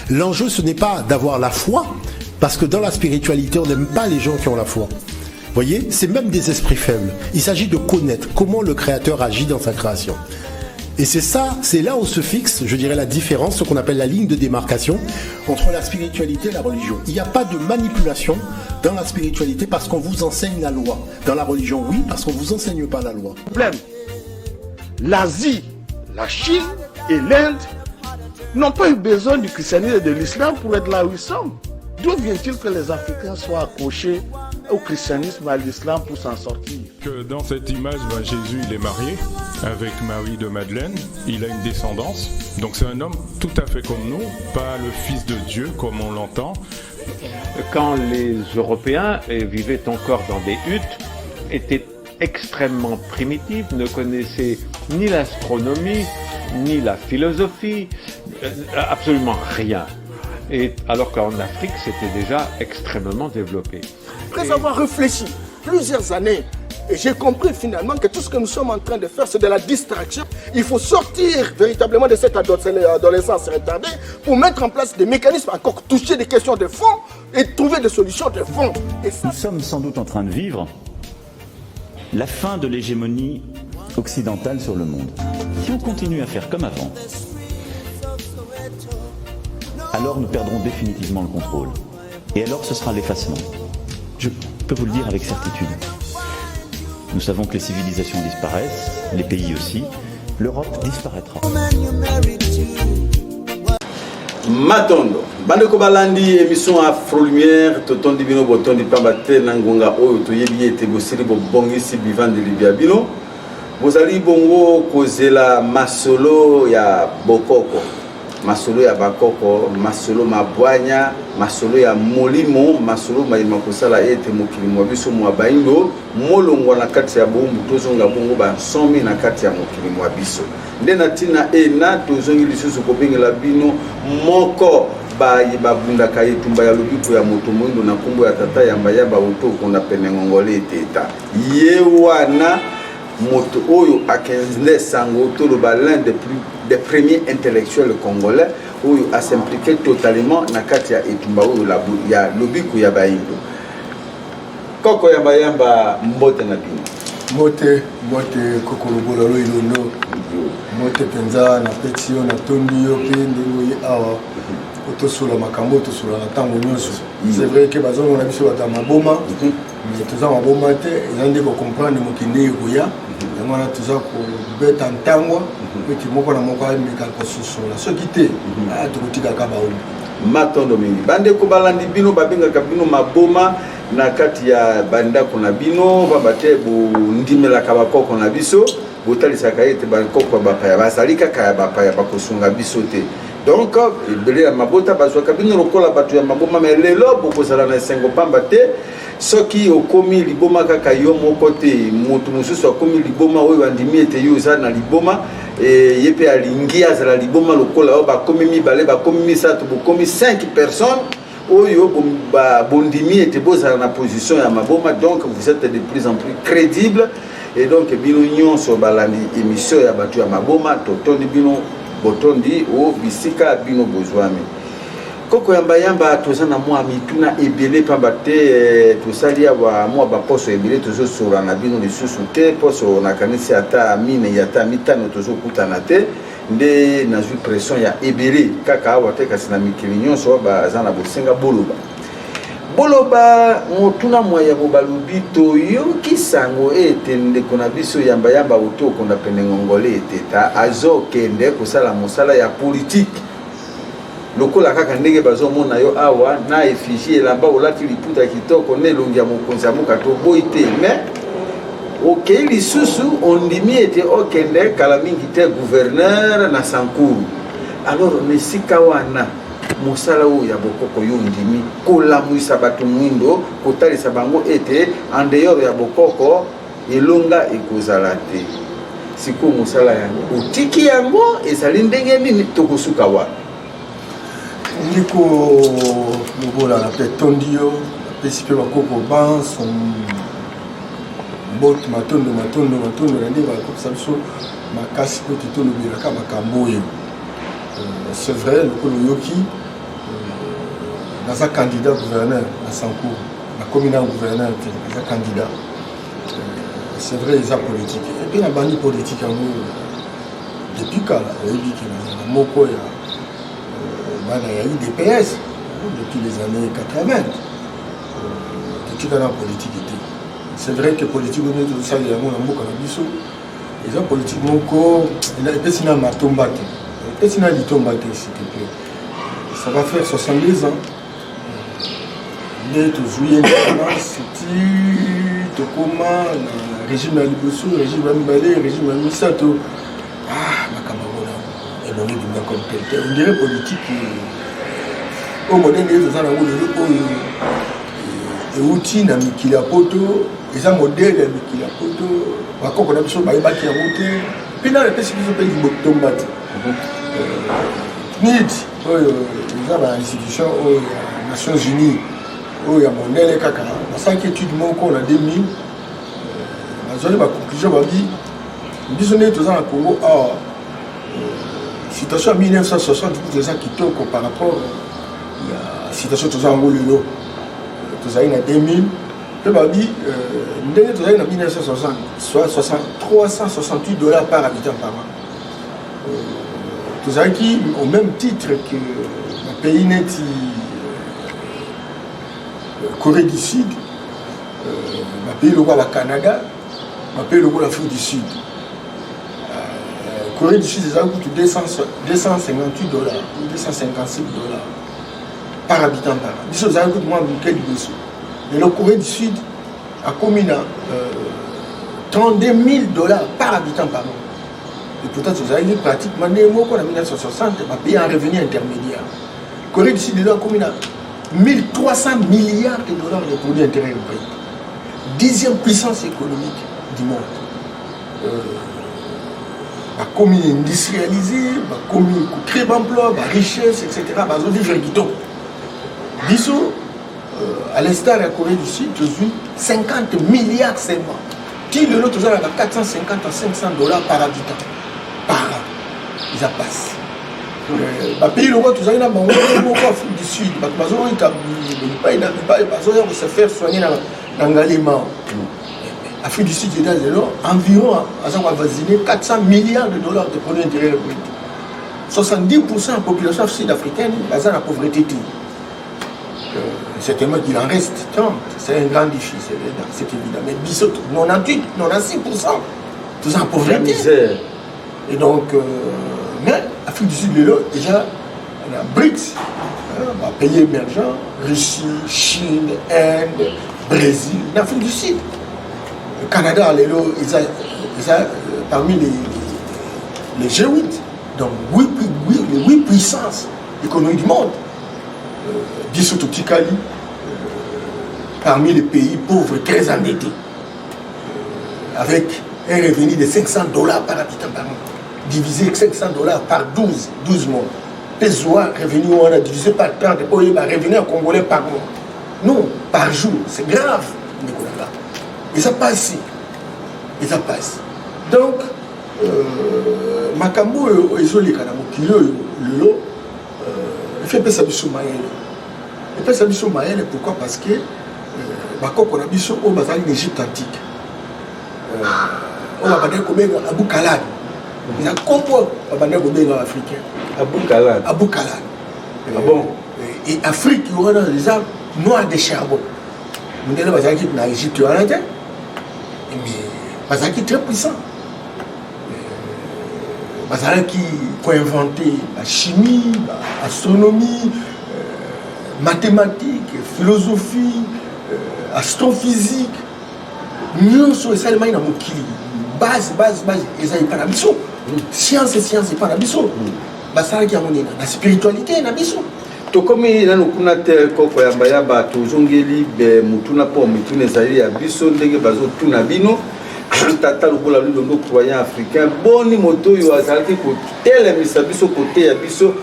L'enjeu, ce n'est pas d'avoir la foi, parce que dans la spiritualité, on n'aime pas les gens qui ont la foi. Vous voyez, c'est même des esprits faibles. Il s'agit de connaître comment le Créateur agit dans sa création. Et c'est ça, c'est là où se fixe, je dirais, la différence, ce qu'on appelle la ligne de démarcation entre la spiritualité et la religion. Il n'y a pas de manipulation dans la spiritualité parce qu'on vous enseigne la loi. Dans la religion, oui, parce qu'on ne vous enseigne pas la loi. Problème. L'Asie, la Chine et l'Inde n'ont pas eu besoin du christianisme et de l'islam pour être là où ils sont. D'où vient-il que les Africains soient accrochés au christianisme et à l'islam pour s'en sortir? Que dans cette image, Jésus il est marié avec Marie de Madeleine, il a une descendance, donc c'est un homme tout à fait comme nous, pas le fils de Dieu comme on l'entend. Quand les Européens vivaient encore dans des huttes, étaient extrêmement primitifs, ne connaissaient ni l'astronomie, ni la philosophie, absolument rien. Et alors qu'en Afrique, c'était déjà extrêmement développé. Après avoir réfléchi plusieurs années, et j'ai compris finalement que tout ce que nous sommes en train de faire, c'est de la distraction. Il faut sortir véritablement de cette adolescence retardée pour mettre en place des mécanismes, encore toucher des questions de fond et trouver des solutions de fond. Et ça... Nous sommes sans doute en train de vivre la fin de l'hégémonie occidentale sur le monde. Si on continue à faire comme avant, alors nous perdrons définitivement le contrôle. Et alors ce sera l'effacement. Je peux vous le dire avec certitude. Nous savons que les civilisations disparaissent, les pays aussi. L'Europe disparaîtra. Matondo, bandeko balandi émission Afro Lumière, totondi bino botondi pambate nangonga oyo toyebi ete bosiri bobongisi bivande libya bino. Bozali bongo kozela masolo ya bokoko. Masolo ya bakoko, masolo mabwanya, masolo ya molimo, masolo mayima kosala ete mokili mwa biso mwa baindo molongwa na kati ya bombu tozonga bongo ba 100 na kati ya mokili mwa biso. Nde na tina ena tozongi lisusu kobengela bino moko babundaka etumba ya lobiko ya moto moindo na kombo ya tata yamba yamba otoko na pene ngongole eteta. Ye wana moto oyo akenze sango toloba l'un des premiers intellectuels congolais oyo a s'impliqué totalement na kati ya etumba oyo ya lobiko ya baindo. Koko yamba yamba mbote na bino. Mbote kokolobola lo ilondo. Mbote penza na petio na tondi yo pe ndingo awa. Otosola makambo tosola na tango nyonso. C'est vrai que bazongo na biso bata maboma. Mais toza maboma te, ezande ko comprendre mokinde yoya. Yango na toza ko beta ntangwa. Petit moko na moko amika ko sosola. Soki te, tokotika ka baomi. Matondo mingi. Bande ko balandi bino babenga ka bino maboma na kati ya bandako na bino babate bo ndimela ka bakoko na biso. Botalisa ka ete bakoko bapaya basalika ka bapaya bakosunga biso te. Donc ebele ya mabota bazwa ka bino lokola bato ya maboma mais lelo bokozala na sengo pamba te. Soki okomi liboma kaka yo moko te moto mosusu akomi liboma oyo andimi ete yo za na liboma ye pe alingi azala liboma lokola oyo bakomi mibale bakomi misato bokomi 5 personnes oyo bondimi ete bozala na position ya maboma, donc vous êtes de plus en plus crédible et donc bino nyonso balandi émission ya bato ya maboma totondi bino botondi o bisika bino bozwami. Koko yamba yamba tozana mwa mituna ebele pamba te tosali awa mwa baposo ebele tozo sura na bino lisusu te poso na kanisi ata mine yata mitano tozo kutana te nde nazwi pression ya ebele kaka awa te kasi na mikili nyonso bazana bosenga boloba motuna mwa ya bobalobi toyoki sango ete ndeko na biso yamba yamba otoko na pene ngongole eteta azokende kosala mosala ya politique. Lokola kaka ndenge bazomona yo awa na effigie elamba olati liputa kitoko ne longi ya mokonzi ya moka to boite mais okei lisusu ondimi ete okende kala mingi te gouverneur na Sankuru. Alors nesika wana mosala oyo ya bokoko yo ndimi kolamwisa bato mwindo kotalisa bango ete en dehors ya bokoko elonga ekozala te. Siko mosala yango otiki yango ezali ndenge nini tokosuka wana. Ndiko lobola na pe tondio pesi pe bakoko ban son bot matondo na ndeba ko samso makasi ko titolo bira ka makambo yo. C'est vrai lokolo yoki naza candidat gouverneur na Sankour na commune gouverneur naza candidat c'est vrai ils ont politique et puis na bandi politique en depuis kala oyebi ke na moko ya bana ya UDPS depuis les années 80 depuis kana politique était c'est vrai que politique on est tout ça il y a mon mboka na biso ils ont politique moko il a été sina matomba te et sina litomba te s'il te plaît ça va faire 72 ans de juillet c'était tokoma na régime ya liboso régime ya mibale régime ya misato makamabona elongi dinga comme tel on dirait politique au modèle de ça na ngolo euti na mikili ya poto eza modèle ya mikili ya poto bakoko na biso bayebaki yango te mpina epesi biso mpe libotomba te niti oyo eza bainstitution oyo ya Nations Unies oyo ya mondele kaka basalaki étude moko na 2000 bazwali baconclusion babi biso ndenge toza na Congo awa situation ya 1960 eza kitoko par rapport ya situation toza yango lelo tozali na 2000 mpe babi ndenge tozali na 1960 soit 368 $ par habitant par an tozalaki au même titre que le pays neti Corée du Sud, le pays local Canada, le pays local Afrique du Sud. Corée du Sud, ça coûte 258 $, 256 $ par habitant par an. Ça coûte moins de quel dessous. Et la Corée du Sud a commis 32 000 $ par habitant par an. Et pourtant, vous avez pratiquement des mots qu'on a en 1960, un pays en revenu intermédiaire. La Corée du Sud a commis 1300 milliards de dollars de produits intérieurs brut. 10e puissance économique du monde. La commune industrialisée, la commune qui crée d'emplois, la richesse, etc. La zone vivre qui tombe. Bissot, à l'instar de la Corée du Sud, je suis 50 milliards seulement. Qui le lot, toujours à 450 à 500 $ par habitant. Par an. Ils passent. Le pays, le roi, tout ça, il a beaucoup d'Afrique du Sud. Il a se faire soigner dans l'aliment. L'Afrique du Sud, il a environ 400 milliards de dollars de produits intérieurs brut. 70% de la population sud-africaine est dans la pauvreté. C'est tellement qu'il en reste 30. C'est un grand défi, c'est évident. Mais 98, 96%, tout ça en pauvreté. Et donc, mais l'Afrique du Sud, déjà, on a BRICS, pays émergents, Russie, Chine, Inde, Brésil, l'Afrique du Sud. Le Canada, ils ont parmi les G8, donc les 8 puissances économiques du monde. Bissot Tikali, parmi les pays pauvres très endettés, avec un revenu de 500 $ par habitant par an. Divisé 500 $ par 12 mois. Les revenus, on a divisé par 30, il va revenir congolais par mois. Non, par jour. C'est grave, Nicolas. Et ça passe. Et ça passe. Donc, Makambo, isolé, il fait pas ça du Somaïel. Il fait ça du Somaïel, pourquoi? Parce que on a vu ça au bazar de l'Égypte antique. On va dire combien Abou Kalad. Il y a complot africain. Abou Kalad. Ah bon? Et Afrique, il y a des arbres noirs de charbon. Nous avons des équipes en Égypte, mais des très puissants. Des qui ont inventé la chimie, l'astronomie, mathématiques, philosophie, astrophysique. Nous sommes seulement dans mon kili. Base, ils n'ont pas d'ambition. Science, c'est pas d'ambition. Basara qui a mon la spiritualité, d'ambition. To komi nanu kuna te koko ya bayaba tozongeli be mutuna po mitune zali ya biso ndenge bazo tuna bino tata lokola lundo croyant africain boni moto yo azalaki ko telemisa biso côté ya biso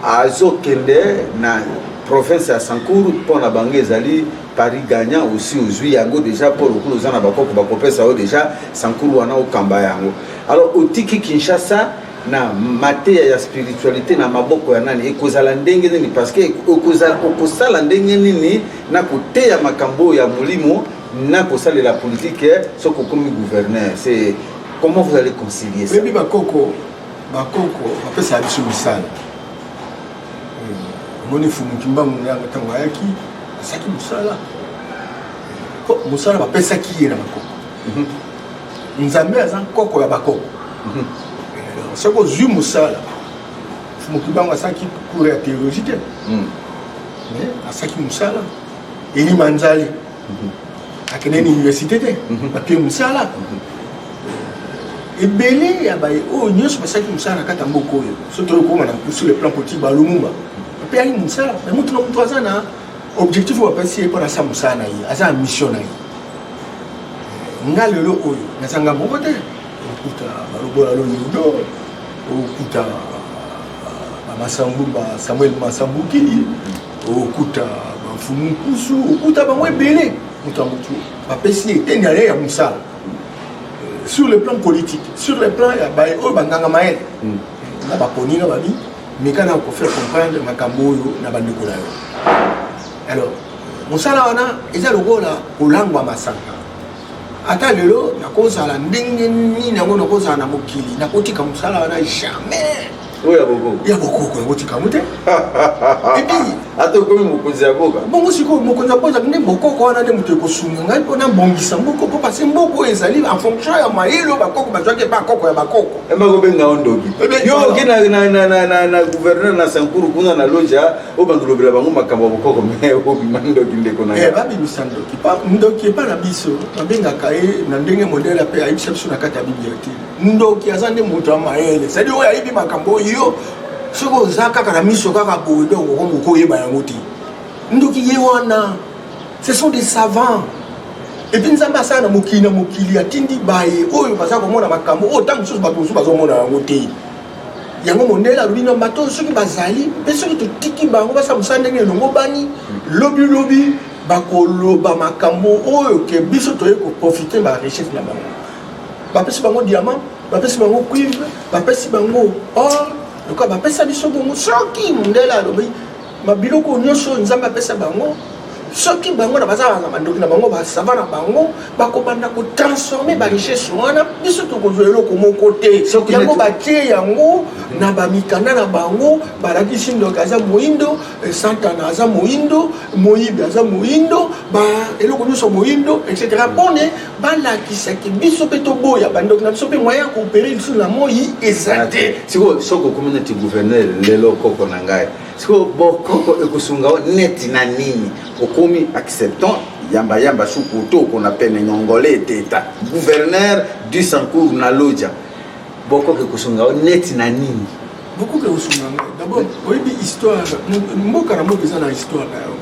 azokende na province ya Sankuru pona bango ezali Paris gagnant aussi aujourd'hui yango déjà pour lokolo zana bakoko bakopesa o déjà Sankuru wana okamba yango alors otiki Kinshasa na mateya ya spiritualité na maboko ya nani ekozala ndenge nini parce que okosala ndenge nini na koteya makambo ya molimo na kosala la politique soko comme gouverneur. C'est comment vous allez concilier ça? Bebi bakoko bapesa biso misala moni fumu kimbangu nanga tango ayaki asaki musala musala bapesaki ye na bakoko nzambe aza nkoko ya bakoko soki ozwi mosala fumu kimbangu asaki cours ya théologie te asaki mosala elima nzali akende na université te bapie mosala ebele ya baye oyo nyonso basaki mosala na kati ya mboka oyo so tokokoma na sur le plan politique balumumba bapeyaki mosala me mutu na mutu aza na objectif oyo bapesi ye mpona asa mosala na ye aza na mission na ye nga lelo oyo nazanga moko te okuta balobola loyodo okuta Samuel Masambuki okuta bafumu nkusu okuta bango ebele mutu ya mutu bapesi ye eteni ale ya mosala sur le plan politique, sur le plan banganga maele na baponi na babi mekana ko faire comprendre makambo yo na bandeko na yo. Alors mosala wana eza lokola kolangwa masanga ata lelo nakozala ndenge nini nango nakozala na mokili nakotika mosala wana jamais oya boko ya boko nakotika mute et puis ato komi mokonzi ya boka bongo siko mokonzi ya boka nde bokoko wana nde moto ekosunga ngai mpona mbongisa mboko mpo parce mboko ezali en fonction ya mayelo bakoko bazwaki bakoko ya bakoko emakobenga ondoki yo oki na gouverneur na sankuru kuna na loja obandolobela bango makambo ya bokoko me obima ndoki ndeko na yo babimisa ndoki ndoki epa na biso babengaka ye na ndenge modele mpe ayebisa biso na kati ya biblioteke ndoki aza nde moto ya mayele cedi oyo ayebi makambo yo soki oza kaka na miso kaka boye donc okomoko oyeba yango te ndoki ye wana ce sont des savants epuis nzambe asala na mokili atindi baye oyo baza komona makambo oyo ntango mosusu bato mosusu bazomona yango te yango mondele alobi na bato soki bazali mpe soki totiki bango basala mosala ndenge elongo bani lobilobi bakoloba makambo oyo ke biso toye koprofite barecherche na bango bapesi bango diamant bapesi bango cuivre bapesi bango or lokola bapesa biso bongo soki mondele alobi mabiloko nyonso nzambe apesa bango soki bango na baza na bandoki na bango basava na bango bakobanda kotransforme barichesse wana biso tokozwa eloko moko te yango batie yango na bamikanda na bango balakisi ndoki aza moindo santana aza moindo moyibi aza moindo eloko nyonso moindo etc mpone balakisaki biso mpe toboya bandoki na biso mpe moyen ya koopere lisu na moi eza te siko soko community gouverneur lelo koko na ngai siko bokoko ekosunga neti na nini okomi acceptant yamba sukuto qu'on appelle nyongolé teta gouverneur du Sankour na loja bokoko ekosunga neti na nini bokoko ekosunga d'abord oyebi histoire mboka na mboka eza na histoire na yo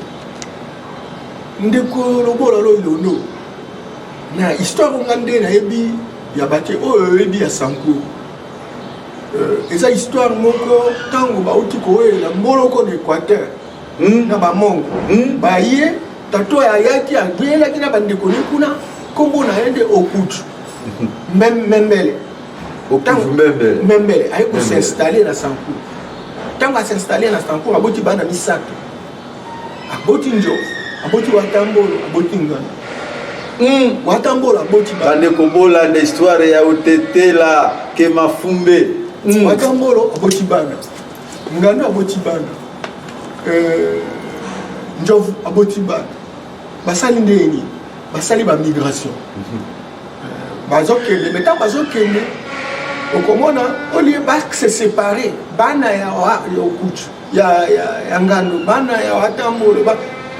ndeko lobola loilondo na histoire nga nde nayebi ya bate oyo oyebi ya Sankour eza histoire moko ntango bauti kowelela mboloko na Équateur na bamongo baye tato ayaki agwelaki na bandeko ne kuna kombo na yende okutu mbembele mbembele aye kosinstalle na Sankour ntango asinstalle na Sankour aboti bana misato aboti njo aboti watambolo aboti ngana watambolo aboti bandeko bolanda histoire ya otetela ke mafumbe watambolo aboti bana ngana aboti bana njovu aboti bana basali ndeni basali ba migration bazokende metan bazokende okomona olie se séparer bana ya okutu ya ngando bana ya watambolo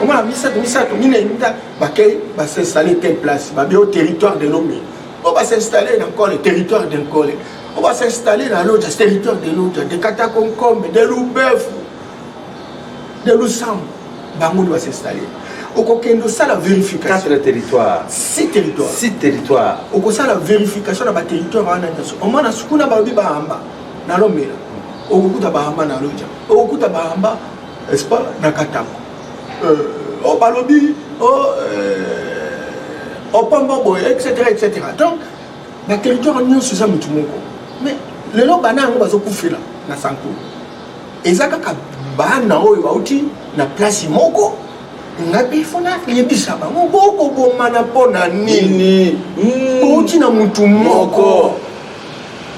omona misato minenda bakei basinstaller telle place babe au territoire de Lomé on va s'installer dans le territoire d'Nkole on va s'installer dans l'autre territoire de l'autre de Katakonkome de Loubeuf de Loussam bango doit s'installer au kokendo ça la vérification 4 territoires 6 territoires au ko ça la vérification na ba territoire wana ntaso o mana sukuna ba bi bahamba na Lomela o kuta bahamba na Loja o kuta bahamba est pas na Katako o balobi o pambo boy etc donc ba territoire nyonso ça mutu moko mais lelo bana yango bazokufela na Sankuru eza kaka bana oyo bauti na place moko ngapi fona yebisa bango boko bomana pona nini bauti na mutu moko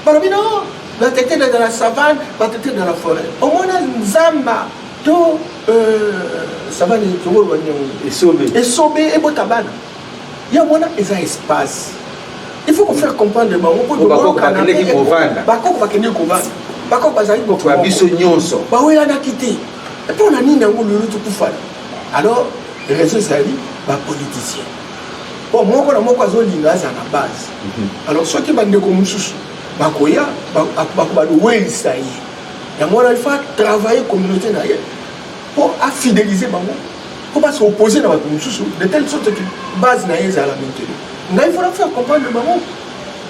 barabino batete dans la savane batete dans la forêt au moins nzamba to savane tongolo banyo esobe ebotabana ya mona eza espace. Il faut qu'on faire comprendre les mamans pour que alors les réseaux sociaux les politiciens bon moi quand moi quand on à la base alors ceux qui bandent comme sous bakoya bakoya ça y est moi il faut travailler communauté d'ailleurs pour fidéliser maman pour pas s'opposer dans la communauté de telle sorte que base n'a à la maintenir. Il faudra faire comprendre le moment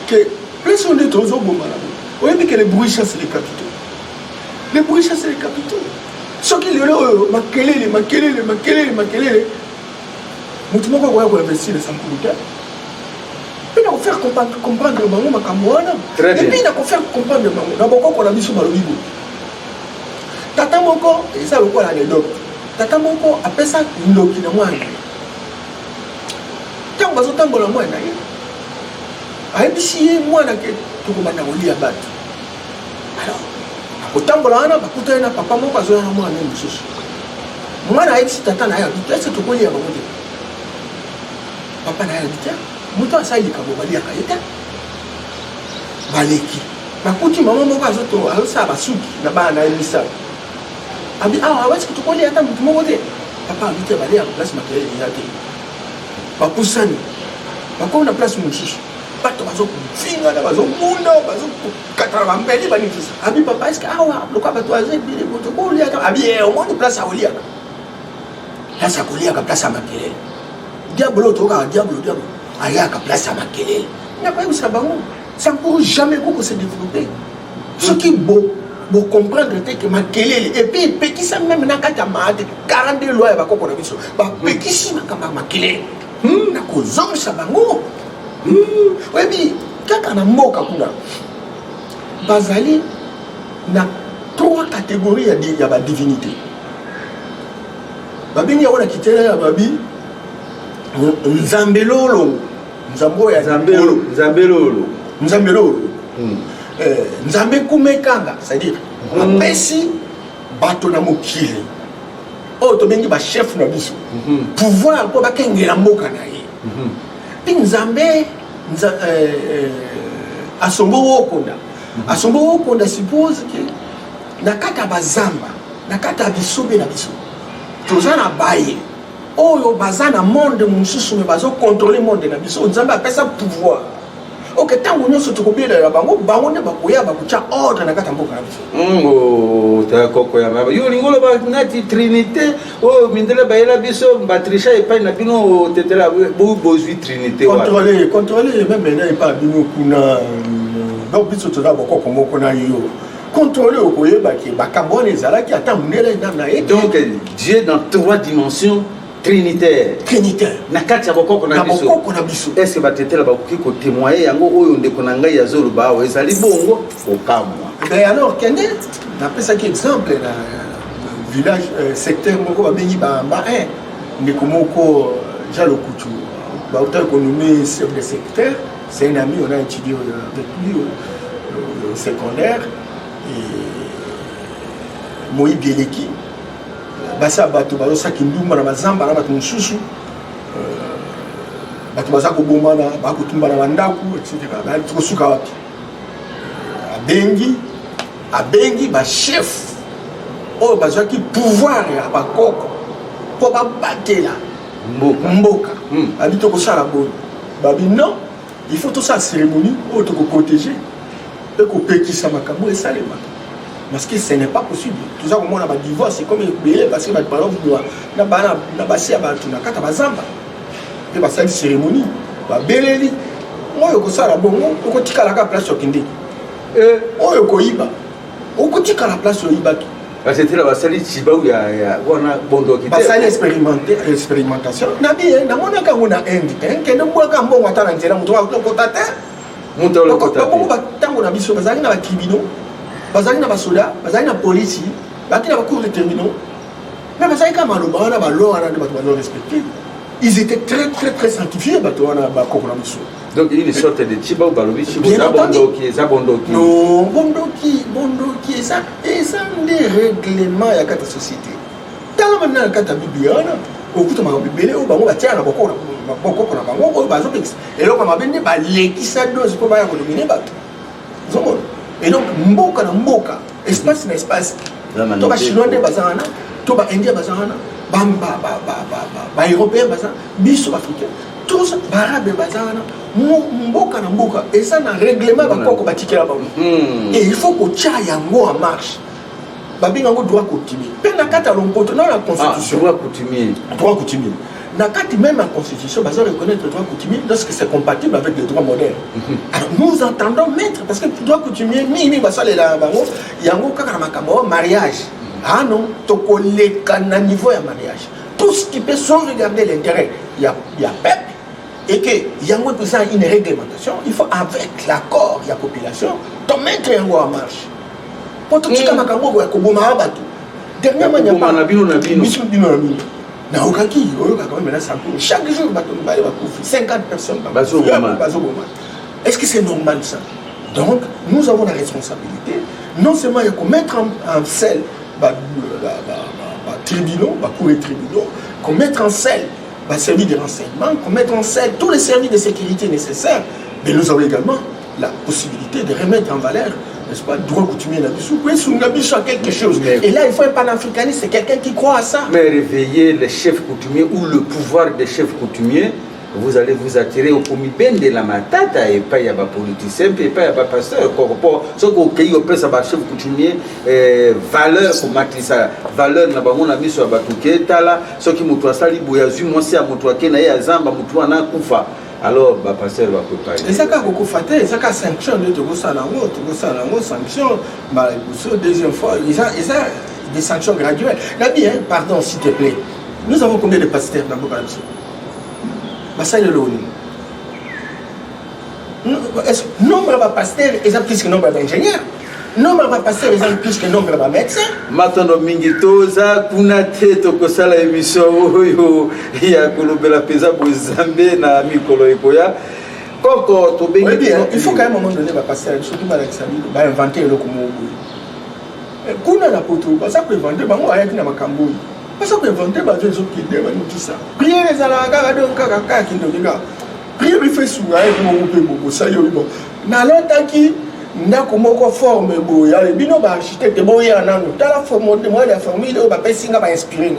que plus on est aux hommes, on dit que les bruits chassent les capitaux. Les bruits chassent les capitaux. Ce qui est là, makelele. Moutima va voir investir les Sankuru. Puis on va faire comprendre le moment makamwana. Et puis on va faire comprendre le moment. D'abord qu'on a mis sur Maloligo. Tata moko, et ça le quoi l'anecdote. Tata moko appelle ça ndoki na mwana. Tant bazotambola mwana ye ayebisi ye mwana ke tokomanda kolia bato alors akotambola wana bakutana na papa moko azoya na mwana mosusu mwana ayebisi tata na ye abiti ese tokolia bango te papa na ye abiti moto asalika bo baliaka ye te baleki bakuti mama moko azosala basuki na bana na ye misala abi awa ese tokolia ata motu moko te papa abiti baliaka place makelele eza te bapusani bakona place mosusu bato bazofinga bazomunda bazokatala bambeli banifisa abi papa eske awa lokola bato azebile moto koliaka abi omoni place akoliaka place akoliaka place ya makelele diabolo tokaka diabolo ayaka place ya makelele nakoyebisa bango Sankuru jamais koko se développer ce qui beau comprendre que makelele et puis pekisa même na kata maate 42 lois ya bakoko na biso ba pekisi makamba makelele na kozongisa bango webi kaka na mboka kuna bazali na 3 catégories ya ba divinité babini yona kitela ya babi nzambelolo nzambo ya nzambelolo nzambe kumekanga c'est-à-dire apesi bato na mokili oyo tobengi bachef na biso pouvoir mpo bakengela mboka na ye mpe nzambe asombo wokonda suppose ke na kati ya bazamba na kati ya bisobe na biso toza na baye oyo baza na monde mosusu me bazokontrole monde na biso nzambe apesa pouvoir ok tango nyonso tokobelela bango nde bakoya bakutya ordre na kati ya mboka na biso takoko ya maba yo lingolo banati trinité oyo mindele bayela biso batrisha epai na bino tetela bozwi trinité contrôler même na epai bino kuna donc biso toza bokoko moko na yo contrôler okoyebaki bakambo wana ezalaki ata monele na ye donc Dieu dans 3 dimensions trinitaire na kati ya bokoko na biso est-ce que batetela bakoki kotémoigner yango oyo ndeko na ngai azoloba awa ezali bongo okamwa mais alors kende napesaki exemple na village secteur moko babengi bamba ndeko moko Jean Lokutu bauta économie chef de secteur c'est un ami on a étudié avec lui au secondaire et Moïse Bieleki basa bato bazosaki ndumba na bazamba na bato mosusu bato baza kobomana bakotumba na bandako etc tokosuka wapi abengi bachef oyo bazwaki pouvoir ya bakoko mpo babatela mboka abi tokosala boye babi non il faut tosala cérémonie oyo tokoprotege mpe kopekisa makambo esalema parce que ce n'est pas possible. Tout ça, comment on a un divorce, c'est comme il parce que les parents na basi ya batu na kata bazamba. Et bah ça une cérémonie. Bah beleli. Moi yoko sala bongo, yoko tika la place sur kindi. Moi yoko iba. Yoko tika la place sur iba. C'était la basali chiba ou ya wana bondo kité. Basali expérimentation. Na bien, na mona ka una indi, que ne mwa ka mbongo ata na nzela muto wa kotate. Muta le kota. Beaucoup tango na biso bazali na ba tribunaux, bazali na ba soldats, bazali na police, bazali na ba cours de tribunaux. Mais bazali ka maloba na ba loi na ba to respecter. Ils étaient très sanctifiés ba to na ba kokona biso. Donc il y a une sorte de chiba ou balobi chiba zabondoki. Non, bondoki ça et ça des règlements ya kata société. Tala maintenant kata bibiana, okuta ma bibele o bango batia na boko na bango o bazo pix. Et donc ma bende ba lekisa dose pour ba ya dominer ba. Zomo. Et donc mboka na mboka, espace na espace. To ba chinois de bazana, to ba indien bazana, bamba ba européen bazana, biso africain. Tous barabe bazana, mboka na mboka et ça na règlement ba koko batikela ba. Et il faut que tia yango en marche. Babinga ngo droit coutumier. Pena kata lompoto dans la constitution. Droit coutumier. Droit coutumier. Na kati même la constitution, bah ça reconnaître le droit coutumier lorsque c'est compatible avec le droit moderne. Alors nous entendons mettre parce que le droit coutumier mimi bah ça les là bango yango kaka makambo mariage. Ah non, toko le kana niveau ya mariage. Tout ce qui peut sans regarder l'intérêt. Il y a peuple et que yango présent une réglementation, il faut avec l'accord de la population de mettre yango en marche. Pour tout ce qui makambo ya koboma abatu. Dernièrement il y a pas na bino na okaki oyoka quand même là ça chaque jour bato ba 50 personnes est-ce que c'est normal ça? Donc nous avons la responsabilité non seulement il faut mettre en selle tribunaux cour et tribunaux qu'on mette en selle service de renseignement qu'on mette en selle tous les services de sécurité nécessaires, mais nous avons également la possibilité de remettre en valeur, n'est-ce pas, droit coutumier à quelque chose. Et là, il faut un panafricaniste, c'est quelqu'un qui croit à ça. Mais réveiller les chefs coutumiers ou le pouvoir des chefs coutumiers, vous allez vous attirer au comité de la matata et pas y a pas politicien et pas y a pas pasteur. Ce qu'on a fait ça chef coutumier valeur pour matri ça valeur na bango na miso abatuke tala ce qui mutu asali boya zu mosi amutu akena ya zamba mutu ana kufa. Alors, le pasteur va préparer. Et ça, quand vous faites, ça, sanction de sanction, deuxième fois, il y a des sanctions graduelles. Nabi, pardon, s'il te plaît, nous avons combien de pasteurs dans le Bokalabiso? Ça, il est l'ONU. Nombre de pasteurs, ils ont plus que nombre d'ingénieurs. Nombre de pasteurs, ils ont plus que nombre de médecins. Maintenant, Mingitoza, Kunate, Tokosala, émission, il y a Kolobela Pesa, Bozambe, na Mikolo Ekoya. Il faut qu'à un moment donné, pasteur, surtout dans l'examen, va inventer le Komo. Kuna la poto, ça peut inventer, on va aller dans Makambo. Ça peut inventer, les autres qui demandent tout ça. Priez les Alaga, Kaka, qui nous regarde. Priez les Fessou, mon ça y est, bon. Nalota qui. Ndako moko forme boya le bino ba architecte boya nanu tala forme de moi la famille ba pesinga ba inspirer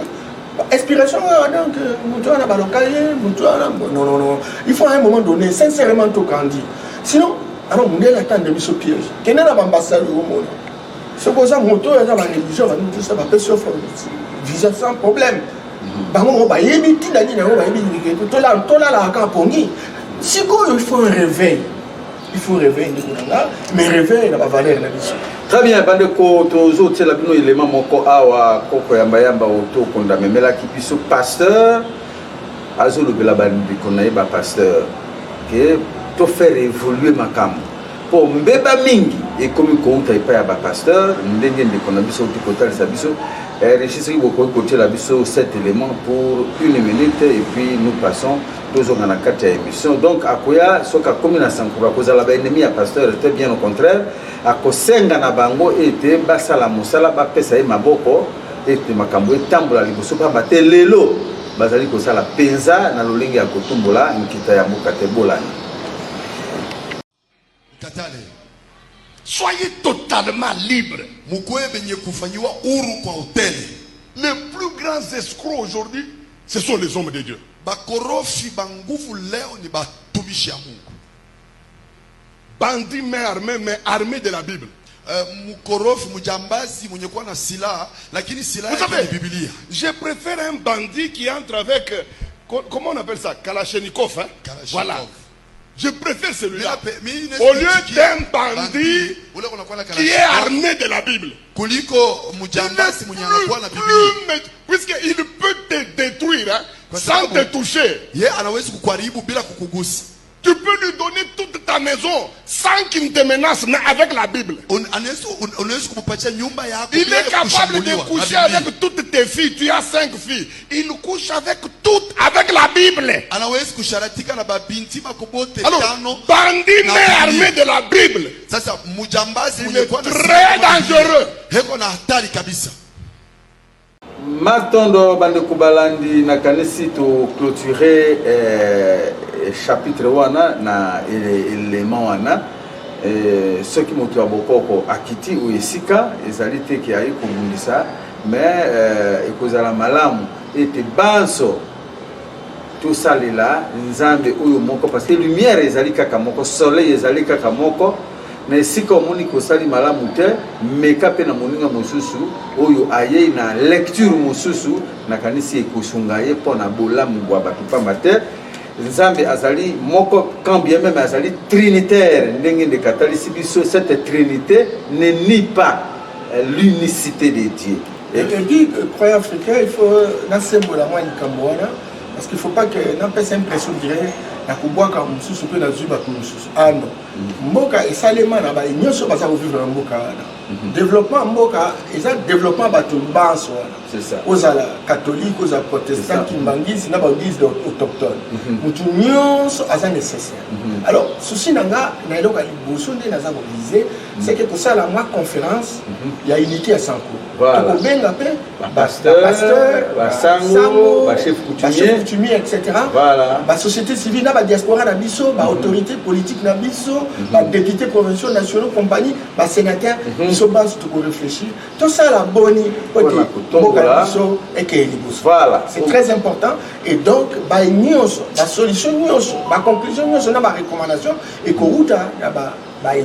inspiration donc mutu na ba local mutu na non il faut à un moment donné sincèrement tout grandi sinon alors on est attendre biso piège kena na ambassade au monde ce que ça moto ya ba religion va nous ça ba peso forme visa sans problème bango ba yebi tinani na ba yebi to la la ka pongi siko il faut un réveil. Il faut réveiller mais réveiller n'a pas valeur la vie. Très bien, bandeko tozo tela bino élément moko awa koko yamba yamba auto condamné mais là qui puisse pasteur azolo bela bandi konaye ba pasteur que to faire évoluer makambo pour mbeba mingi et comme ko uta pa ya ba pasteur ndenge ndeko na biso to kotal sa biso registrer beaucoup côté la biso cet élément pour 1 minute et puis nous passons toujours dans la carte émission. Donc akoya soka comme na sankura kozala ba ennemi ya pasteur était bien au contraire akosenga na bango ete basala musala ba pesa e maboko ete makambo etambola liboso pa batelelo bazali kosala penza na lolenge ya kotumbola nkita ya mboka te bolani. Soyez totalement libre. Les plus grands escrocs aujourd'hui, ce sont les hommes de Dieu. Bandit mais armé de la Bible. Vous savez, je préfère un bandit qui entre avec, comment on appelle ça, Kalachnikov, hein? Kalachnikov. Voilà. Je préfère celui-là au lieu d'un bandit qui est armé de la Bible. Puisqu'il peut te détruire hein, sans te toucher. Tu peux lui donner tout toute ta maison sans qu'il ne te menace, mais avec la Bible. Il est capable de coucher avec toutes tes filles. Tu as 5 filles. Il couche avec toutes, avec la Bible. Alors, bandit mais armé de la Bible. Il est très dangereux. Matondo bande kubalandi na kanisi to clôturer chapitre wana na élément wana ceux qui moto abokoko akiti ou esika ezali te ki ayi kobundisa mais ekozala malamu ete banso tout ça là nzambe oyo moko parce que lumière ezali kaka moko soleil ezali kaka moko mais si comme on kosali malamu te meka pe na moninga mosusu oyo aye na lecture mosusu na kanisi ekosunga ye pona bolamu bwa batu pamba te nzambe azali moko quand bien même azali trinitaire ndenge de katalisi biso cette trinité ne nie pas l'unicité de Dieu. Et je dis que croyant africain il faut dans ce symbole moi nikamwana parce qu'il faut pas que n'empêche impression direct na kubwaka mususu pe na zuba ko mususu ando mboka esalema na ba nyonso baza ko vivre na mboka développement mboka eza développement bato banso c'est ça ozala catholique ozala protestant kimbangisi na ba église autochtone mutu nyonso aza nécessaire alors souci nanga na eloka liboso nde naza ko viser c'est que pour ça la moi conférence il y a unité à Sanko to benga pe pasteur sango ba chef coutumier etc. voilà ba société civile na ba diaspora na biso ba autorité politique na biso ba député provinciaux nationaux compagnie ba sénateur biso base to réfléchir tout ça la boni et que voilà c'est très important et donc ba nyonso la solution nyonso ba conclusion nyonso na ba recommandation et ko uta na ba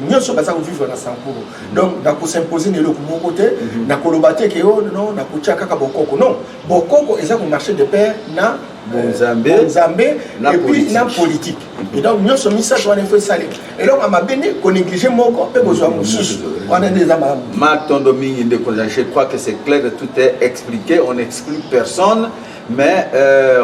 nyonso baza ko vivre na Sankuru donc na ko s'imposer ne loko mon côté na ko lobate ke yo non na ko tiaka ka bokoko non bokoko eza ko marcher de pair na Nzambe et puis na politique et donc nyonso misa to na faut saler et donc ama bene ko négliger moko pe besoin mususu on est des amam Matondo mingi ndeko je crois que c'est clair tout est expliqué on n'exclut personne mais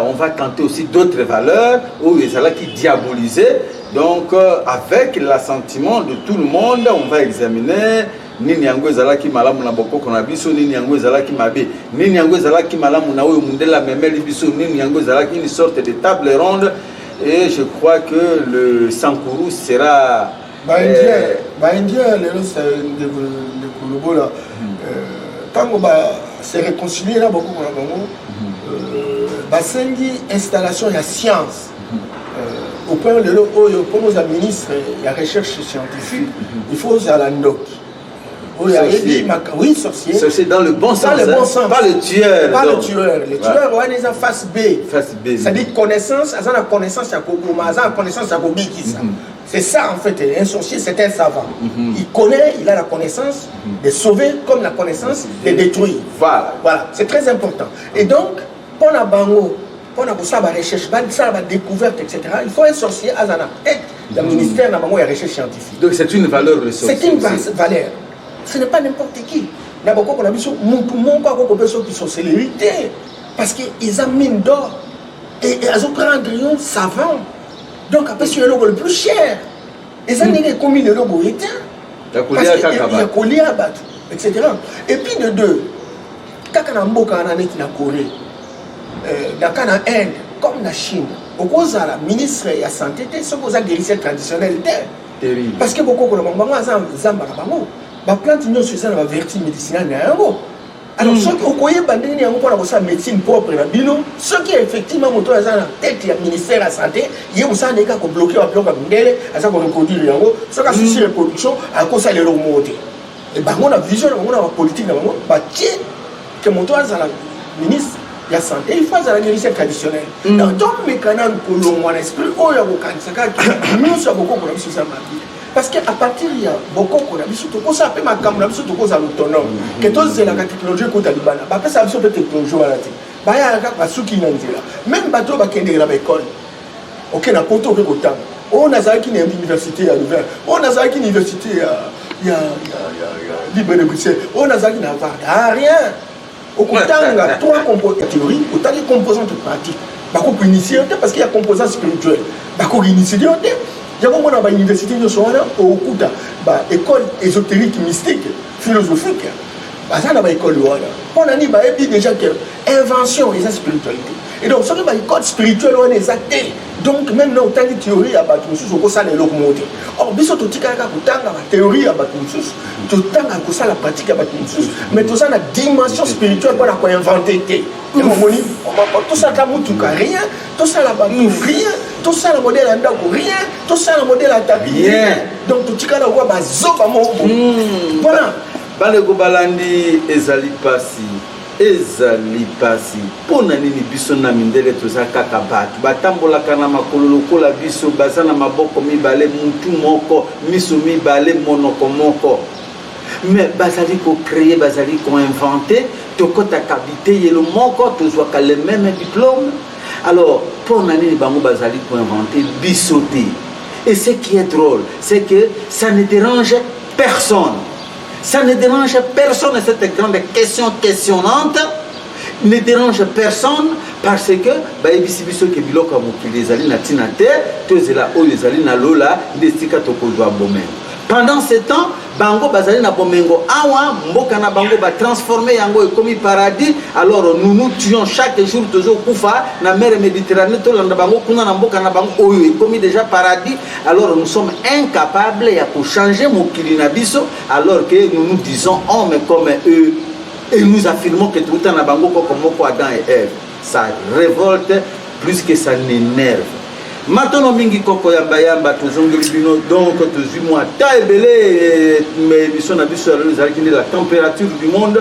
on va tenter aussi d'autres valeurs où ils sont qui diaboliser donc avec l'assentiment de tout le monde on va examiner nini yango ezalaki malamu na bokoko na biso nini yango ezalaki mabe nini yango ezalaki malamu na oyo mundela memeli biso nini yango ezalaki une sorte de table ronde et je crois que le Sankuru sera indien lelo de kolobola tango ba se réconcilier na bokoko na bango basengi installation ya science au point lelo oyo pour nos ministres ya recherche scientifique il faut à la ndoc. Oui, sorcier. Sorcier dans le bon sens. Dans le bon sens. Pas le tueur. Pas le tueur. Le tueur, on est en face B. Face B. C'est-à-dire connaissance, il a connaissance à Kogoma, il a connaissance à Kobikisa. C'est ça en fait, un sorcier, c'est un savant. Il connaît, il a la connaissance de sauver comme la connaissance de détruire. Voilà. C'est très important. Et donc, pour la bango, pour la recherche, la découverte, etc., il faut un sorcier à la tête du ministère de la recherche scientifique. Donc c'est une valeur de sorcier. C'est une valeur. Ce n'est pas n'importe qui. D'abord, on a vu qui sont célébrités parce qu'ils ont mine d'or et ils ont pris un grillon savant. Donc, après, c'est le logo le plus cher. Ils ont commis le logo éteint. Parce qu'il y a collé à battre, etc. Et puis, de deux, quand on a un mot en Corée, dans l'Inde, comme la Chine, au cause de la ministre de la Santé, c'est ce qu'on a guérissé traditionnel. Parce que beaucoup de gens ont la plante non sur ça la vertu médicinale alors ceux qui ont connu bandini yango pour la médecine propre na bino ceux qui effectivement moto à la tête du ministère de la santé il y a ça neka ko bloquer wa bloquer ndele asa ko reproduire yango ceux qui souci reproduction à cause ça les remonter et bango na vision bango na politique na bango ba tie que moto à la ministre la santé il faut la guérison traditionnelle donc donc mécanisme pour le moins esprit o ya ko kanisa ka nous ça beaucoup pour la société parce qu'à partir il y a beaucoup qu'on a vu surtout qu'on s'appelle ma caméra surtout qu'on a l'autonome que tous c'est la technologie qu'on a libana bah après ça a besoin de technologie à la tête bah il y a un sous qui n'en dit là même bateau bah qui est dans l'école ok na poto que autant on a ça qui est université à l'ouvert on a ça qui université il y a libre de Bruxelles on a ça qui n'a pas rien au contact là trois composantes théorie autant les composantes pratiques bah qu'on peut initier parce qu'il y a composants spirituels bah qu'on initie Il y a une université au Kuta, école ésotérique, mystique, philosophique. Ça n'a pas école. On a dit déjà que invention et sa spiritualité. Et donc, ça n'a pas école spirituelle, on est acté. Donc, même dans la théorie, il y a des locomotives. Or, il y a des théorie, il y a la pratique, mais tout ça, la dimension spirituelle, on a inventé. Tout ça, rien, tout ça, rien, tout ça, le modèle rien, tout ça, le modèle à tapis. Donc, tout ça, on va voilà. Balego balandi ezali pasi pona nini biso na mindele toza kaka batu batambolaka na makolo lokola biso baza na maboko mibale mutu moko miso mibale monoko moko mais bazali ko créer bazali ko inventer tokota kabite yelo moko tozwaka le même diplôme alors pona nini bango bazali ko inventer biso te. Et ce qui est drôle c'est que ça ne dérange personne. Ça ne dérange personne, cette grande question questionnante ne dérange personne parce que pendant ce temps, bango bazali na bomengo awa mboka na bango ba transformer yango et comme paradis. Alors nous nous tuons chaque jour toujours kufa na mer Méditerranée to landa bango kuna na mboka na bango oyo comme déjà paradis. Alors nous sommes incapables ya pour changer mokili na biso alors que nous nous disons hommes comme eux et nous affirmons que tout en bango comme Adam et Ève. Ça révolte plus que ça n'énerve. Maintenant, mingi koko yamba yamba tozongeli bino donc tozui moi ta ebele mais biso na biso la température du monde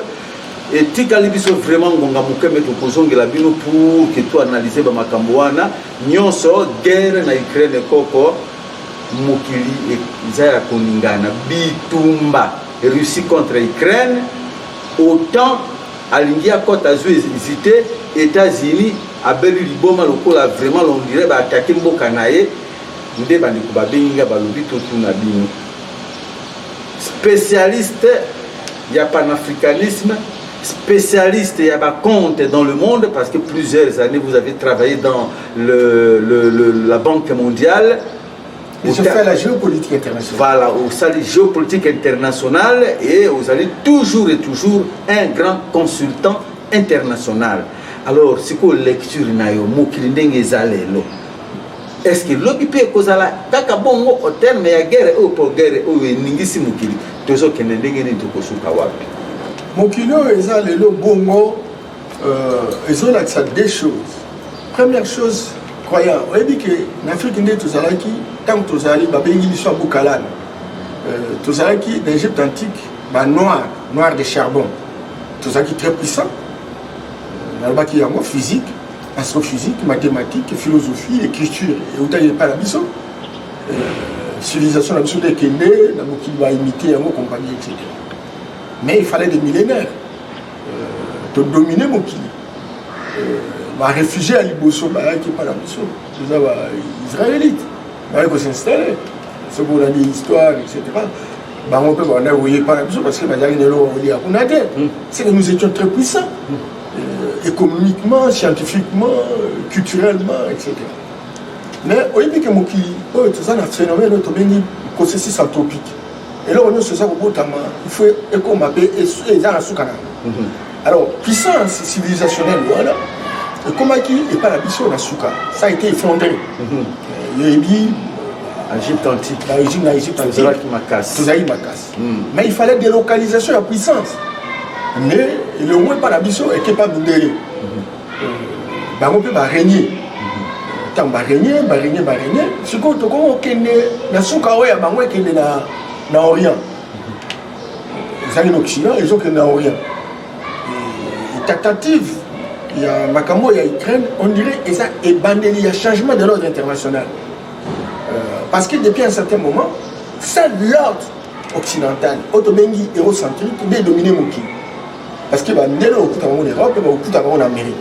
et tikali biso vraiment ngonga mukeme to kozongela bino pour que tu analyser ba makambo wana nyonso guerre na Ukraine koko mokili ezaya koningana bitumba Russie contre Ukraine autant alingia kota zui hésiter États-Unis abeli liboma lokola vraiment on dirait ba attaquer mboka nae nde bandi ko babenga balobi to tuna bino spécialiste il y a panafricanisme spécialiste il y a ba compte dans le monde parce que plusieurs années vous avez travaillé dans la Banque mondiale. Et je fais la géopolitique internationale. Voilà, vous allez géopolitique internationale et vous allez toujours et toujours un grand consultant international. Alors, c'est quoi lecture nayo mokili ndenge ezalelo? Est-ce que l'obipe kozala kaka bongo au terme ya guerre ou pour guerre ou ningisi mokili tozo kende ndenge ni tokosuka wapi? Mokili ezalelo bongo ezola ça deux choses. Première chose, croyant, on dit que l'Afrique ndé tozalaki tant que tozali babengi biso bukalana. Tozalaki dans l'Égypte antique, ba noir de charbon. Tozalaki très puissant. Il y a physique, astrophysique, mathématiques, philosophie, écriture. Et autant il n'y a pas la biso. Civilisation, la biso de Kende, qui va imiter la compagnie, etc. Mais il fallait des millénaires pour dominer mon kili. Les réfugiés à Liboso, qui n'est pas la biso. C'est les Israélites. Ils vont s'installer. C'est pour la l'histoire, etc. On peut pas la biso parce que c'est que nous étions très puissants. Économiquement, scientifiquement, culturellement, etc. Mais au début que tout ça, un phénomène de processus anthropique. Et là, on a ce ça il faut écomaper et dans la soukana. Alors, puissance civilisationnelle, voilà. Et comme qui n'est pas la mission de la souka, ça a été effondré. Égypte antique. L'Égypte antique. Mais il fallait délocalisation de la puissance. Mais le moins par la mission est capable de régner. On peut régner. Tant régner. Ce qu'on a soukaoué à Bangoué qui est dans l'Orient. Ils sont en Occident, ils sont en Orient. Les tentatives, il y a Makambo, il y a Ukraine, on dirait que ça est bandé, il y a changement de l'ordre international. Parce que depuis un certain moment, c'est l'ordre occidental, autobengi, hérocentrique, de dominer mon pays. Parce que dès lors, on est en Europe, on est en Amérique.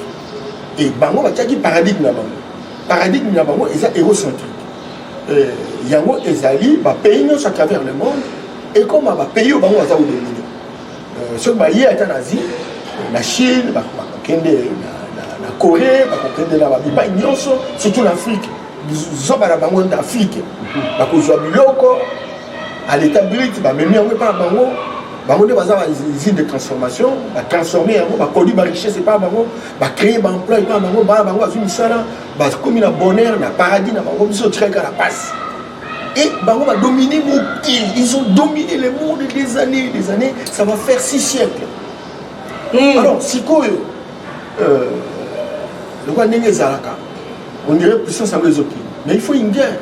Et Bango va dire paradigme là-bas. Paradigme là-bas, c'est égocentrique. Il y a un pays à travers le monde, et comme un pays au Bango va dominer. Ce qui est en Asie, la Chine, la Corée, surtout l'Afrique. zoba na bango d'Afrique bakozwa biloko à l'état brut bamemi yango epa na bango bango nde baza usine de transformation batransforme yango baproduit barichesse epa na bango bacréer baemploi epa na bango bana bango bazwi misala bakomi na bonheur na paradis na bango biso otikaka na pasi et bango badomine mokili ils ont dominé le monde des années ça va faire 6 siècles alors sikoyo lokwa ndenge ezalaka on dirait puissance yango ezoki mais il faut une guerre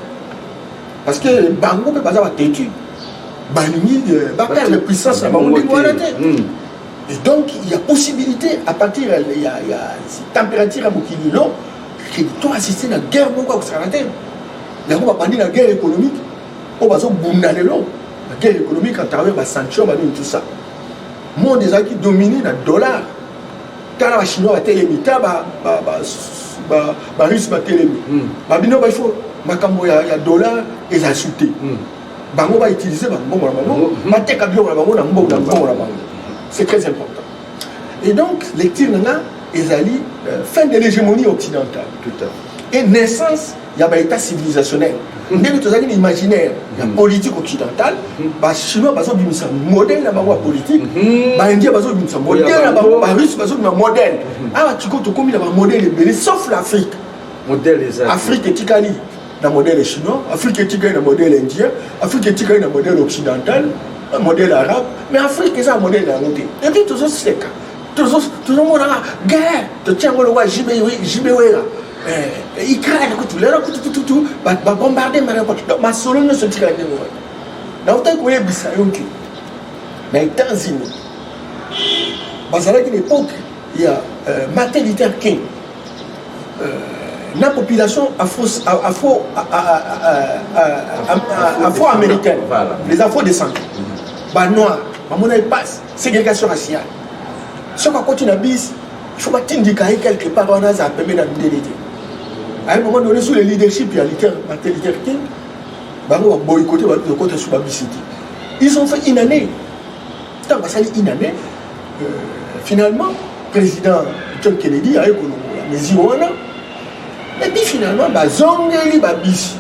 parce que bango mpe baza batetu balingi baperdre puissance na bango ndenge wana te et donc il y a possibilité à partir il y a température ya mokili lo to assister na guerre moko akosala te yango bapandi na guerre économique oyo bazobunda lelo la guerre économique à travers basanction banini tout ça monde ezalaki dominé na dollar tala bachinois batelemi ta barusse batelemi babino baifo makambo ya dollar eza sute bango bautilize bambongo na bango bateka biloko na bango na mbongo na bango c'est très important et donc lecture nanga ezali fin de l'hégémonie occidentale tout à fait et naissance ya baétat civilisationnel ndenge tozalaki na imaginaire ya politique occidentale bachinois bazobimisa modèle na bango ya politique baindien bazobimisa modèle na bango barusse bazobimisa modèle awa tiko tokomi na bamodèle ebele sauf l'Afrique modèle ezali Afrique etikali na modèle chinois Afrique etikali na modèle indien Afrique etikali na modèle occidental modèle arabe mais Afrique eza modèle na yango te et puis tozoseka tozomonaka guerre totiango lokwa jibewera Israël kutu bombardé ma solo ne se tire de moi na uta ko yebisa yonki na États-Unis bazalaki l'époque il y a Martin Luther King la population afro-américaine les afro-descendants ba noir ba mona passe ségrégation raciale ce qu'on continue à bis il faut batindika quelque part on a ça permet na ndélité à un moment donné sous le leadership il y a Martin Luther King bango boycotté de côté sous babisiti ils ont fait une année tant que ça une année finalement président John Kennedy a eu la mesure et puis finalement bazongeli babisi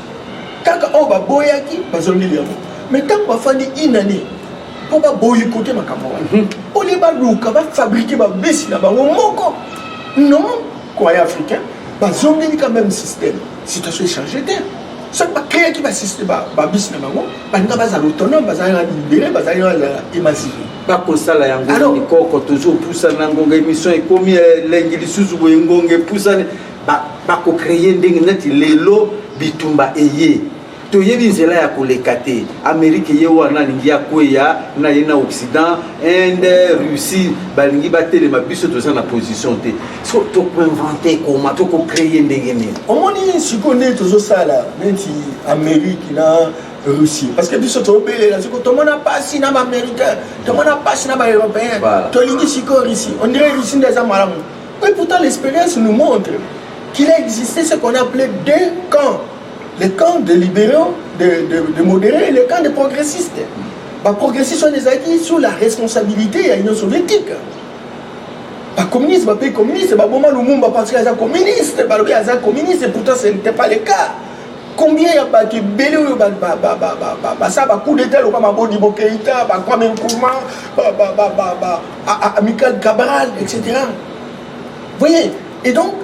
kaka on ba boyaki bazongeli yango mais tant qu'on fait une année pour ba boycotter makambo on les ba luka ba fabriquer ba bisi na bango moko non quoi africain bazongeli quand même système situation changé te ce pas créer qui va système ba bisi na bango banga baza autonome baza libéré baza émancipé pas kosala yango nikoko toujours poussa na ngonga émission ekomi lengi lisusu boye ngonga poussa ba ko créer ndenge neti lelo bitumba eye toyebi nzela ya koleka te Amérique ye wana lingi ya kweya na ye na Occident Inde Russie balingi batelema biso toza na position te so to ko inventer comment to ko créer ndenge nini omoni sikoné tozosala neti Amérique na Russie parce que biso tobelela siko tomona pasi na ba américain tomona pasi na ba européen tolingi siko Russie on dirait Russie ndeza malamu et pourtant l'expérience nous montre qu'il a existé ce qu'on appelait deux camps. Le camp de libéraux, de modérés et le camp de progressistes. Les progressistes sont des acquis sous la responsabilité de l'Union soviétique. Les communistes, les pays communistes, les moments où le parce qu'ils sont communistes, ils sont communistes et pourtant ce n'était pas le cas. Combien il y a des bébés ça va coup d'état comme Abodi Bokeïta, Kwame Nkrumah, Amical Cabral, etc. Vous voyez, et donc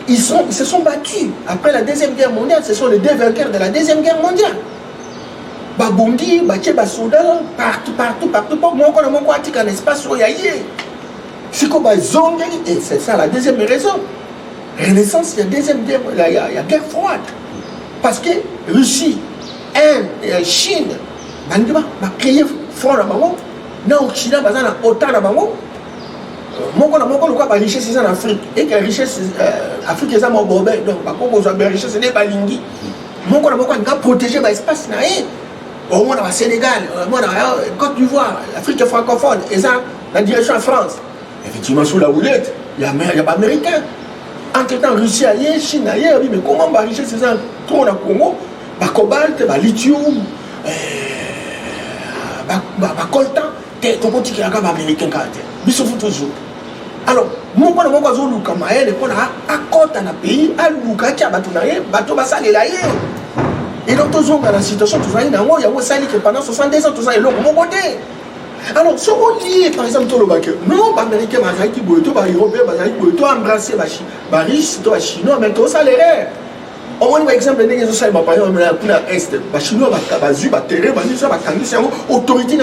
ils se sont battus après la Deuxième Guerre mondiale. Ce sont les deux vainqueurs de la Deuxième Guerre mondiale. Babondi, Baché, Basoudan, partout. Moi, on a un espace où il y a c'est comme Zongeli, et c'est ça la deuxième raison. Renaissance, il y a deuxième guerre, il y a guerre froide. Parce que Russie, Inde et Chine, ils ont créé front là-bas. Dans l'Occident, ils ont autant là-bas. Mon richesse en Afrique et que la richesse Afrique est mon bobé donc la richesse n'est pas lingi mon a protégé l'espace au moins au Sénégal Côte d'Ivoire Afrique francophone et ça la direction en France effectivement sous la houlette il y a pas américain entre temps Russie ailleurs Chine ailleurs mais comment la richesse c'est ça trop dans Congo cobalt lithium coltan ton petit qui est américain biso toujours Alors, mon point de vue, c'est que les gens accordent dans le pays, et donc, tous dans la situation, il y a un pendant 70 ans, tout ça est là pour mon côté. Alors, si on dit, par exemple, tout le monde, non, les Américains, les Européens, les embrasser les riches, les Chinois, mais tout ça, les rêves. On voit un exemple, les gens qui par exemple, l'Est, les Chinois, les terrains, les autorités,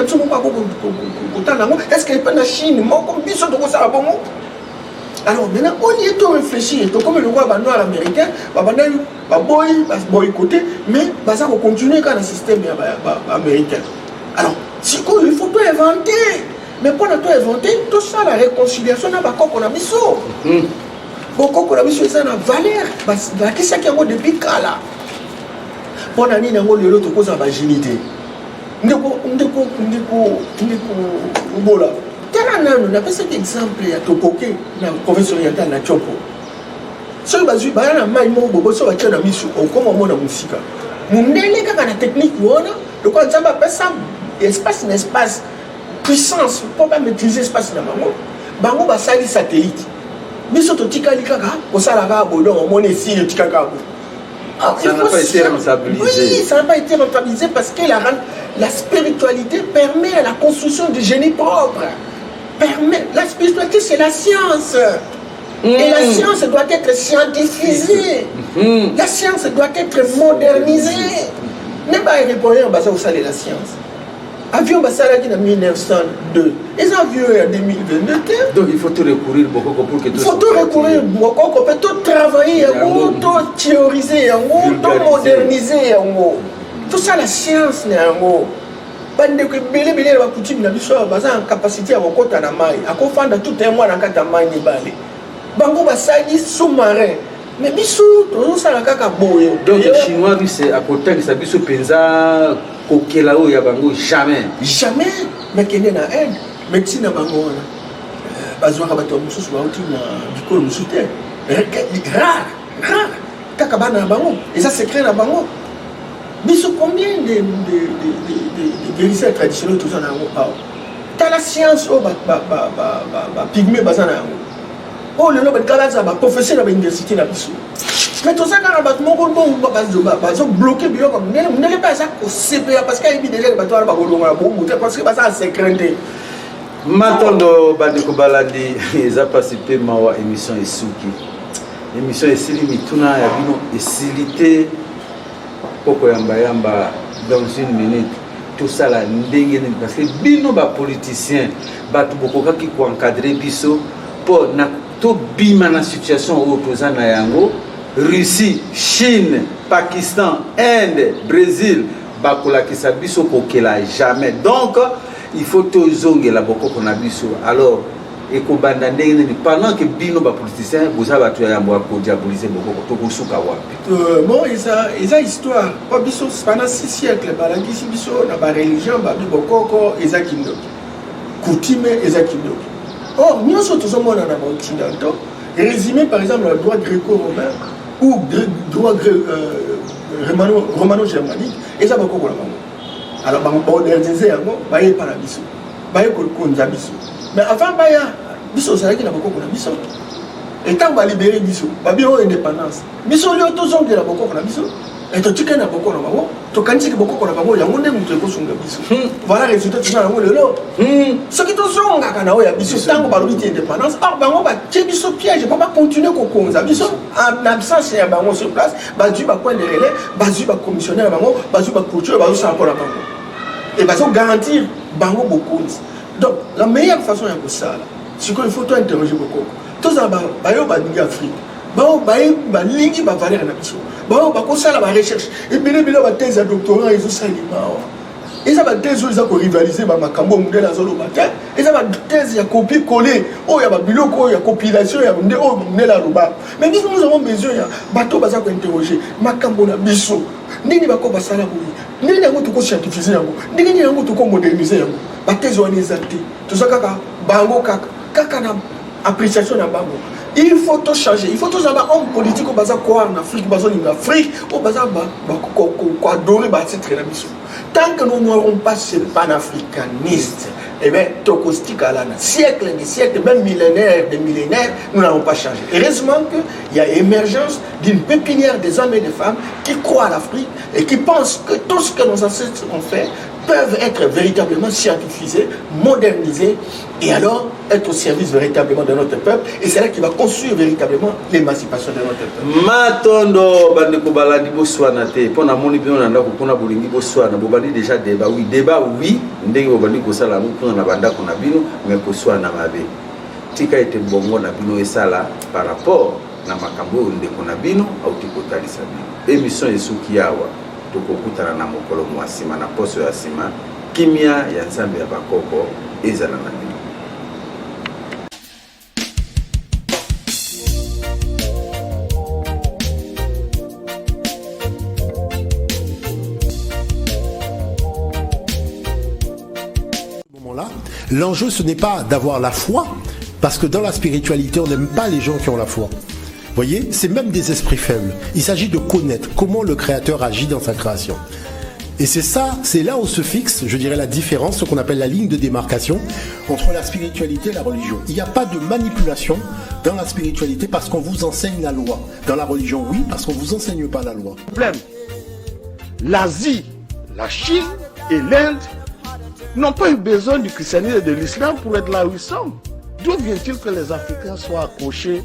est-ce qu'il y a la Chine, comme ils sont dans ça, bon. Alors maintenant, on y est tout réfléchi, comme le roi noir américain, boycotter, mais ça va continuer dans le système américain. Alors, il faut tout inventer. Mais pour tout inventer, tout ça, la réconciliation, n'a pas qu'on a mis ça. Beaucoup qu'on a mis ça dans la valeur. Qu'est-ce qu'il y a depuis là? Pour l'année, on a l'autre cause en virginité. On a fait cet exemple à Topoké, dans la province orientale de Tchopo. Si on a vu, il y a un maïmo, il y a un misu, comme on a musique. Mon élève, quand la technique, le quoi, ça appelle ça espace, puissance, pour pas maîtriser l'espace dans le monde. Bango va salir satellite. Mais surtout, tika likaka, pour ça, la gare, on est ici, le tika gabo. Ça n'a pas été rentabilisé. Oui, ça n'a pas été rentabilisé parce que la spiritualité permet la construction du génie propre. La spiritualité, c'est la science. Et la science doit être scientifisée. La science doit être modernisée. N'est pas répondre à ça, vous savez, la science. Avion Bassalaki en 1902. Les avions en 2022. Donc il faut tout recourir beaucoup pour que tout. Il faut tout recourir beaucoup, on peut tout travailler, tout théoriser, tout moderniser. Tout ça, la science, bande que belé belé la coutume na biso baza en capacité à kokota na mai akofanda tout un mois na kata mai ni balé bango basali sous-marin mais biso to ça la kaka boyo donc les chinois c'est à côté que ça biso penza kokela o ya bango jamais mais kende na aide médecine na bango na bazwa ka bato mususu ba uti na bikolo musute rare kaka bana bango et ça secret na bango. Mais combien de guérisseurs traditionnels tout ça dans la science, pygmée, oh le nom de professeur de l'université. Mais tout ça, quand on bloqué, on n'est pas ça au CPA parce qu'il y a déjà des bâtons parce que ça c'est crainté. Matondo Bandeko Balandi, ils ont participé à l'émission Isuki. L'émission Esili Mituna, il y a une facilité. Poko yamba dans une minute tout ça là ndenge parce que bino ba politicien batu bokoka ki ko encadrer biso pour na to bima na situation opposant na yango Russie, Chine, Pakistan, Inde, Brésil bakola ki sa biso kokela jamais donc il faut to zongela boko na biso alors et ko banda ndenge pendant que bino ba politicien boza batu ya yamba ko diaboliser boko to ko suka wapi bon ils a histoire pas biso pendant 6 siècles balangisi biso na ba religion ba biboko eza kindo coutume eza kindo or nous sommes tous mona na occidentaux résumé par exemple le droit gréco-romain ou droit romano-germanique eza boko la bango alors ba moderniser yango ba ye para biso ba ye ko konza biso. Mais avant, biso salaki na boko na biso. Et tant ba libérer biso, ba bio indépendance. Biso lio to zonge na boko na biso. Et to tika na boko na bango, to kanti boko na bango yango nde mutu ko sunga biso. Voilà résultat tu na bango lelo. Ce qui to zonga kana o ya biso tango ba lobi indépendance, or bango ba tie biso piège, ba continuer ko konza biso en absence ya bango sur place, ba du ba point de relais, ba du ba commissionnaire bango, ba du ba clôture, ba ça pour la bango. Et ba so garantir bango beaucoup. Donc, la meilleure façon de faire ça, c'est qu'il faut tout interroger beaucoup. Tout ça, il y a des Afrique. Il y a des lignes qui vont valer la recherche. Et puis, il y a des thèses de doctorat, ils ont ça. Et ça va des thèses qui ont rivalisé avec Makambo, Mundela, Zolo Matin. Et ça va des thèses qui ont copié-collé. Oh, il y a des biloko, il y a compilation, il y a Mundela Ruba. Mais nous avons besoin de bateau qui ont interrogé. Makambo, Bisso. Nini bako basala bouli. Nini yango tuko scientifiser yango. Nini yango tuko moderniser yango. Batezo anezate. Tout ça kaka bango kaka na appréciation na bango. Il faut tout changer. Il faut tout avoir homme politique au bazar quoi en Afrique, bazar en Afrique, au bazar quoi adorer ba titre la mission. Tant que nous n'aurons pas ce panafricaniste, eh bien, Tokostika, siècle des siècles, même millénaires des millénaires, nous n'avons pas changé. Heureusement qu'il y a émergence d'une pépinière des hommes et des femmes qui croient à l'Afrique et qui pensent que tout ce que nos ancêtres ont fait peuvent être véritablement scientifisés, modernisés et alors être au service véritablement de notre peuple. Et c'est là qu'il va construire véritablement l'émancipation de notre peuple. Matondo bandeko baladi boswana te pona moni bino na ndako pona bolingi boswana bobandi déjà débat oui ndenge bobandi kosala mpona na bandako na bino mais koswana mabe tika ete bongo na bino esala par rapport na makambo ndeko na bino au tikotalisa bino émission esuki yawa tokokutana na mokolo mwasima na poso ya sima kimia ya nzambe ya bakoko ezala na bino. L'enjeu, ce n'est pas d'avoir la foi, parce que dans la spiritualité, on n'aime pas les gens qui ont la foi. Vous voyez, c'est même des esprits faibles. Il s'agit de connaître comment le Créateur agit dans sa création. Et c'est ça, c'est là où se fixe, je dirais, la différence, ce qu'on appelle la ligne de démarcation entre la spiritualité et la religion. Il n'y a pas de manipulation dans la spiritualité parce qu'on vous enseigne la loi. Dans la religion, oui, parce qu'on ne vous enseigne pas la loi. Problème. L'Asie, la Chine et l'Inde n'ont pas eu besoin du christianisme et de l'islam pour être là où ils sont. D'où vient-il que les Africains soient accrochés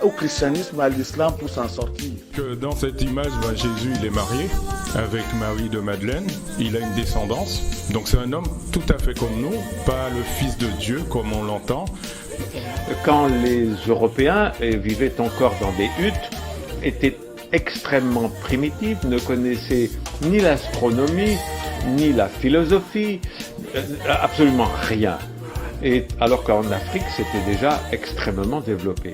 au christianisme et à l'islam pour s'en sortir? Que dans cette image, Jésus il est marié avec Marie de Madeleine, il a une descendance, donc c'est un homme tout à fait comme nous, pas le fils de Dieu comme on l'entend. Quand les Européens vivaient encore dans des huttes, étaient extrêmement primitifs, ne connaissaient ni l'astronomie, ni la philosophie, absolument rien. Et alors qu'en Afrique, c'était déjà extrêmement développé.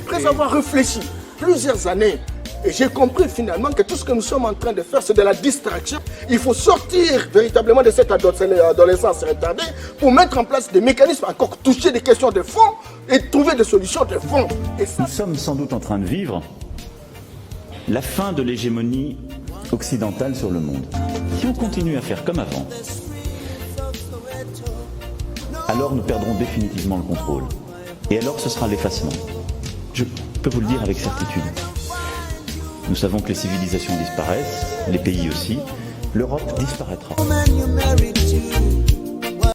Après avoir réfléchi plusieurs années, et j'ai compris finalement que tout ce que nous sommes en train de faire, c'est de la distraction. Il faut sortir véritablement de cette adolescence retardée pour mettre en place des mécanismes, encore toucher des questions de fond et trouver des solutions de fond. Et ça... Nous sommes sans doute en train de vivre la fin de l'hégémonie occidentale sur le monde. Si on continue à faire comme avant, alors nous perdrons définitivement le contrôle. Et alors ce sera l'effacement. Je peux vous le dire avec certitude. Nous savons que les civilisations disparaissent, les pays aussi. L'Europe disparaîtra.